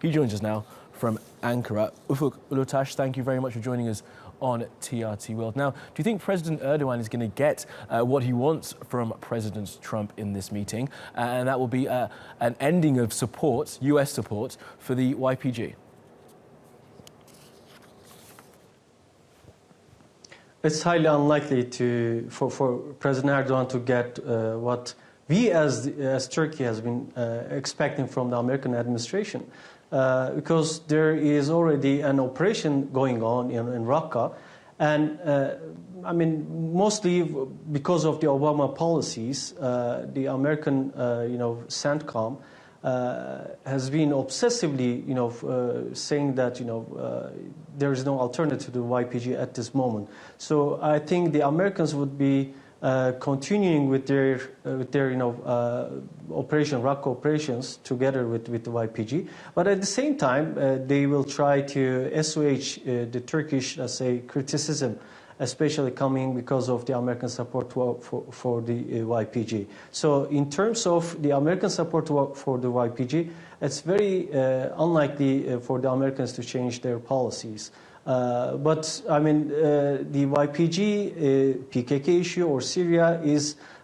He joins us now from Ankara. Ufuk Ulutaş, thank you very much for joining us on TRT World. Now, do you think President Erdogan is going to get what he wants from President Trump in this meeting? And that will be an ending of support, US support, for the YPG? It's highly unlikely for President Erdogan to get what we as Turkey has been expecting from the American administration, because there is already an operation going on in Raqqa, and I mean, mostly because of the Obama policies, the American CENTCOM has been obsessively saying that there is no alternative to the YPG at this moment. So I think the Americans would be continuing with their operation, Raqqa operations, together with the YPG. But at the same time, they will try to assuage the Turkish, let's say, criticism, especially coming because of the American support for the YPG. So in terms of the American support for the YPG, it's very unlikely for the Americans to change their policies. But I mean, the YPG, PKK issue or Syria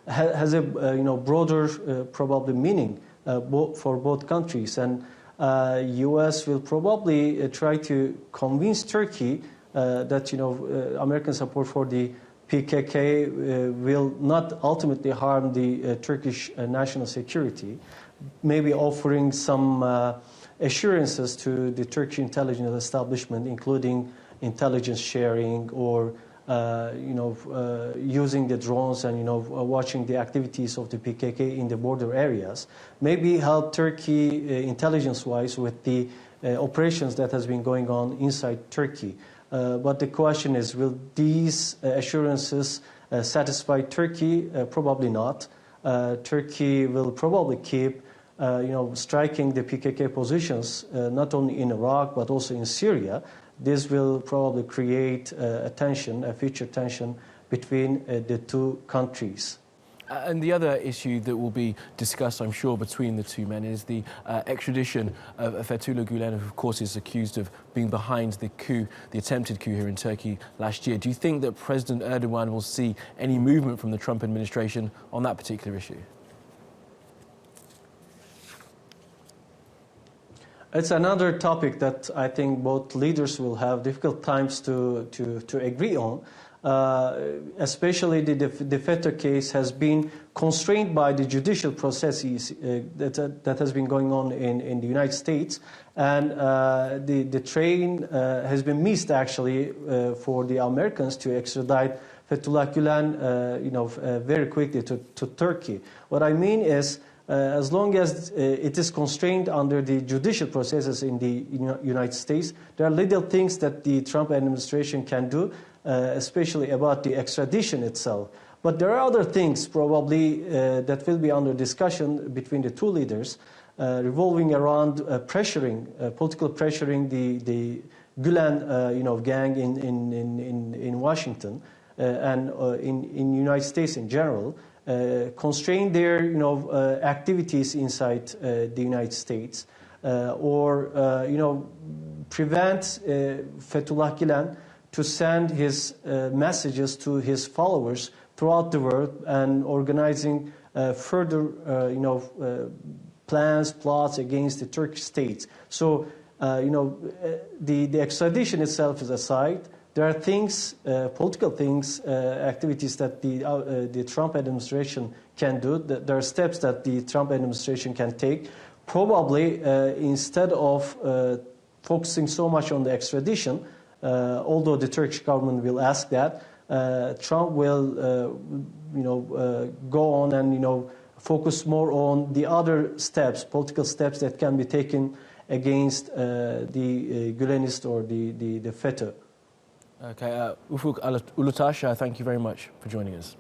has a broader probably meaning for both countries, and U.S. will probably try to convince Turkey that American support for the PKK will not ultimately harm the Turkish national security, maybe offering some assurances to the Turkish intelligence establishment, including intelligence sharing or using the drones and watching the activities of the PKK in the border areas, maybe help Turkey intelligence-wise with the operations that has been going on inside Turkey. But the question is, will these assurances satisfy Turkey? Probably not. Turkey will probably keep striking the PKK positions, not only in Iraq but also in Syria. This will probably create a future tension between the two countries. And the other issue that will be discussed, I'm sure, between the two men is the extradition of Fethullah Gulen, who, of course, is accused of being behind the coup, the attempted coup here in Turkey last year. Do you think that President Erdogan will see any movement from the Trump administration on that particular issue? It's another topic that I think both leaders will have difficult times to agree on. Especially the FETA case has been constrained by the judicial processes that has been going on in the United States, and the train has been missed actually for the Americans to extradite Fethullah Gulen very quickly to Turkey. What I mean is, as long as it is constrained under the judicial processes in the United States, there are little things that the Trump administration can do, especially about the extradition itself. But there are other things probably that will be under discussion between the two leaders, revolving around political pressuring the Gulen gang in Washington and in United States in general. Constrain their activities inside the United States, or prevent Fethullah Gulen to send his messages to his followers throughout the world, and organizing further plots against the Turkish state. So the extradition itself is aside. There are things, political things, activities that the Trump administration can do. There are steps that the Trump administration can take. Probably instead of focusing so much on the extradition, although the Turkish government will ask that, Trump will go on and focus more on the other steps, political steps that can be taken against the Gulenist or the FETA. Okay, Ufuk Ulutaş, thank you very much for joining us.